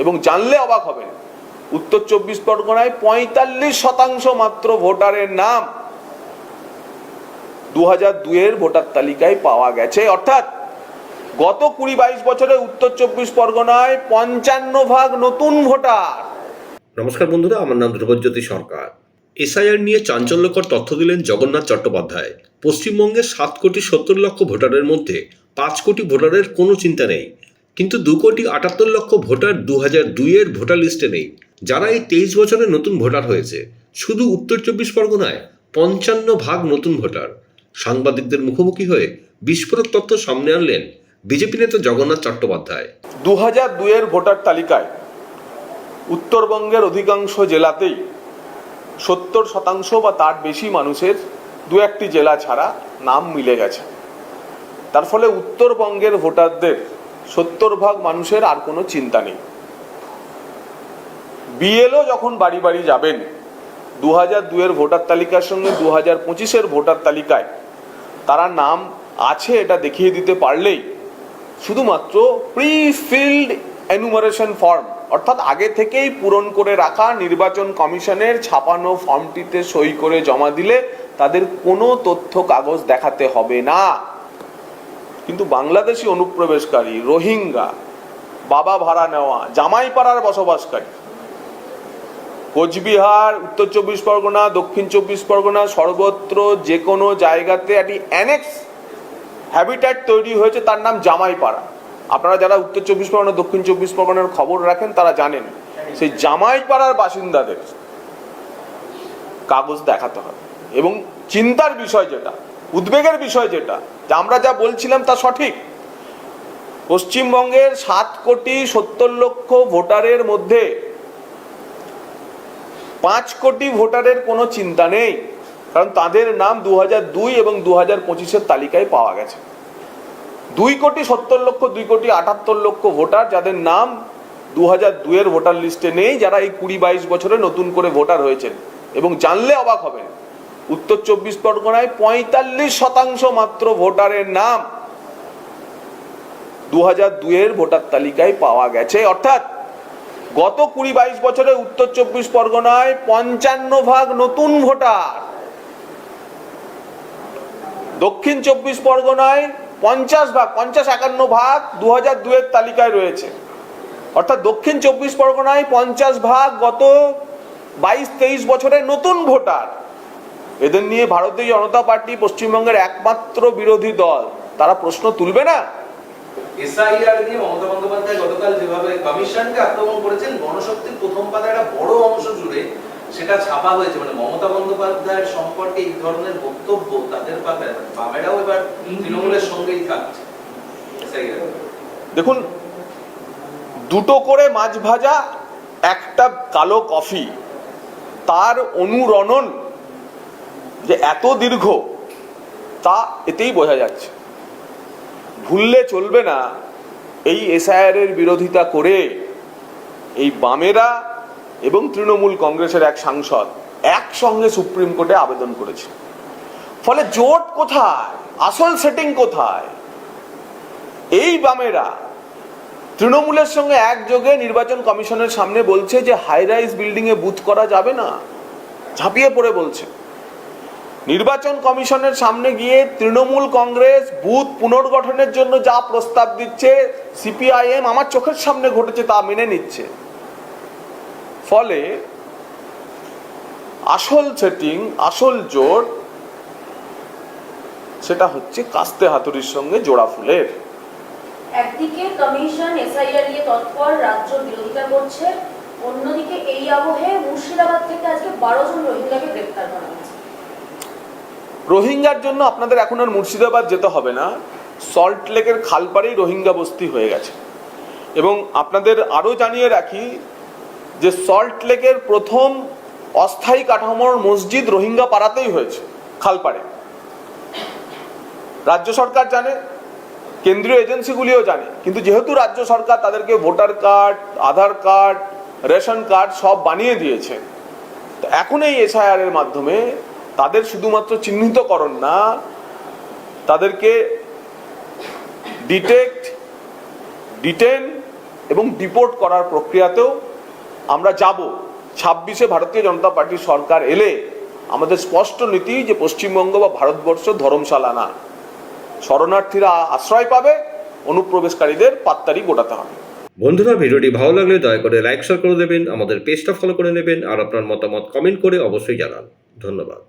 এবং জানলে অবাক হবেন, উত্তর 24 পরগনায় 45% মাত্র ভোটারের নাম 2002-এর ভোটার তালিকায় পাওয়া গেছে। অর্থাৎ গত 20-22 বছরে উত্তর 24 পরগনায় 55% নতুন ভোটার। নমস্কার বন্ধুরা, আমার নাম ধ্রুবজ্যোতি সরকার। এসআইআর নিয়ে চাঞ্চল্যকর তথ্য দিলেন জগন্নাথ চট্টোপাধ্যায়। পশ্চিমবঙ্গের 7,70,00,000 ভোটারের মধ্যে 5 কোটি ভোটারের কোনো চিন্তা নেই, কিন্তু 2,78,00,000 ভোটার 2002-এর ভোটার লিস্টে নেই, যারা এই 23 বছরে নতুন ভোটার হয়েছে। শুধু উত্তর 24 পরগনায় 55% নতুন ভোটার। সাংবাদিকদের মুখোমুখি হয়ে বিস্ফোরক তথ্য সামনে আনলেন বিজেপি নেতা জগন্নাথ চট্টোপাধ্যায়। 2002-এর ভোটার তালিকায় উত্তরবঙ্গের অধিকাংশ জেলাতেই 70% বা তার বেশি মানুষের 2-1টি জেলা ছাড়া নাম মিলে গেছে। তার ফলে উত্তরবঙ্গের ভোটারদের 70% মানুষের আর কোনো চিন্তা নেই। বিএলও যখন বাড়ি বাড়ি যাবেন 2002-এর ভোটার তালিকার সঙ্গে 2025-এর ভোটার তালিকায় তারা নাম আছে এটা দেখিয়ে দিতে পারলেই শুধুমাত্র প্রি ফিল্ড এনুমারেশন ফর্ম, অর্থাৎ আগে থেকেই পূরণ করে রাখা নির্বাচন কমিশনের ছাপানো ফর্মটিতে সই করে জমা দিলে তাদের কোনো তথ্য কাগজ দেখাতে হবে না। কিন্তু বাংলাদেশি অনুপ্রবেশকারী, রোহিঙ্গা, বাবা ভাড়া নেওয়া, জামাইপাড়ার বসবাসকারী, কোচবিহার, উত্তর 24 পরগনা, দক্ষিণ 24 পরগনা, সর্বত্র যে কোনো জায়গাতে একটি অ্যানেক্স হ্যাবিট্যাট তৈরি হয়েছে, তার নাম জামাইপাড়া। আপনারা যারা উত্তর 24 পরগনা, দক্ষিণ 24 পরগনার খবর রাখেন তারা জানেন সেই জামাইপাড়ার বাসিন্দাদের কাগজ দেখাতে হবে। এবং চিন্তার বিষয় যেটা, উদ্বেগের বিষয় যেটা, আমরা যা বলছিলাম তা সঠিক। পশ্চিমবঙ্গের 7,70,00,000 ভোটারের মধ্যে 5 কোটি ভোটারের কোনো চিন্তা নেই, কারণ তাদের নাম 2002 এবং 2025-এর তালিকায় পাওয়া গেছে। 2,70,00,000, 2,78,00,000 ভোটার যাদের নাম 2002-এর ভোটার লিস্টে নেই, যারা এই 20-22 বছরে নতুন করে ভোটার হয়েছেন। এবং জানলে অবাক হবেন, উত্তর 24 পরগনায় 45% মাত্র ভোটারের নাম 2002-এর ভোটার তালিকায় পাওয়া গেছে। অর্থাৎ গত 20-22 বছরে উত্তর 24 পরগনায় 55% নতুন ভোটার, দক্ষিণ 24 পরগনায় 50-51% 2002-এর তালিকায় রয়েছে। অর্থাৎ দক্ষিণ 24 পরগনায় 50% গত 22-23 বছরের নতুন ভোটার। এদের নিয়ে ভারতীয় জনতা পার্টি পশ্চিমবঙ্গের একমাত্র বিরোধী দল, তারা প্রশ্ন তুলবে না? এসআইআর নিয়ে মমতা বন্দ্যোপাধ্যায় গতকাল যেভাবে কমিশনকে আক্রমণ করেছেন, গণশক্তির প্রথম পাতায় একটা বড় অংশ জুড়ে সেটা ছাপা হয়েছে। মানে মমতা বন্দ্যোপাধ্যায়ের সম্পর্কে এই ধরনের বক্তব্য তাদের পাতায়, বামেরাও এবার তৃণমূলের সঙ্গেই থাকছে। দেখুন, 2টো করে মাছ ভাজা, একটা কালো কফি, তার অনুরণন যে এত দীর্ঘ তা এতেই বোঝা যাচ্ছে। ভুললে চলবে না, এই এসআইআর এর বিরোধিতা করে এই বামেরা এবং তৃণমূল কংগ্রেসের এক সাংসদ একসঙ্গে সুপ্রিম কোর্টে আবেদন করেছে। ফলে জোট কোথায়, আসল সেটিং কোথায়? এই বামেরা তৃণমূলের সঙ্গে একযোগে নির্বাচন কমিশনের সামনে বলছে যে হাই রাইজ বিল্ডিং এ বুথ করা যাবে না, ঝাঁপিয়ে পড়ে বলছে। নির্বাচন কমিশনের সামনে গিয়ে তৃণমূল কংগ্রেস বুথ পুনর্গঠনের জন্য যা প্রস্তাব দিচ্ছে, সিপিআইএম আমার চোখের সামনে ঘটেছে তা মেনে নিচ্ছে। ফলে আসল সেটিং, আসল জোট, সেটা হচ্ছে কাস্তে হাতুড়ির সঙ্গে জোড়া ফুলের। একদিকে কমিশন এসআইআর নিয়ে তৎপর, রাজ্য বিরোধিতা করছে, অন্যদিকে এই আবহে মুর্শিদাবাদ থেকে আজকে 12 জন রোহিঙ্গাকে গ্রেফতার করা হয়েছে। রোহিঙ্গার জন্য আপনাদের এখন আর মুর্শিদাবাদ যেতে হবে না, সল্ট লেকের খালপাড়েই রোহিঙ্গা বস্তি হয়ে গেছে। এবং আপনাদের আরও জানিয়ে রাখি যে সল্ট লেকের প্রথম অস্থায়ী কাঠামোর মসজিদ রোহিঙ্গা পাড়াতেই হয়েছে, খালপাড়ে। রাজ্য সরকার জানে, কেন্দ্রীয় এজেন্সিগুলিও জানে, কিন্তু যেহেতু রাজ্য সরকার তাদেরকে ভোটার কার্ড, আধার কার্ড, রেশন কার্ড সব বানিয়ে দিয়েছে, তো এখন এই এসআইআর এর মাধ্যমে তাদের শুধুমাত্র চিহ্নিতকরণ না, তাদেরকে ডিটেক্ট, ডিটেন এবং ডিপোর্ট করার প্রক্রিয়াতেও আমরা যাব। 26-এ ভারতীয় জনতা পার্টির সরকার এলে আমাদের স্পষ্ট নীতি যে পশ্চিমবঙ্গ বা ভারতবর্ষ ধর্মশালা না, শরণার্থীরা আশ্রয় পাবে, অনুপ্রবেশকারীদের পাত্তারি গোটাতে হবে। বন্ধুরা, ভিডিওটি ভালো লাগলে দয়া করে লাইক শেয়ার করে দেবেন, আমাদের পেজটা ফলো করে নেবেন আর আপনার মতামত কমেন্ট করে অবশ্যই জানান। ধন্যবাদ।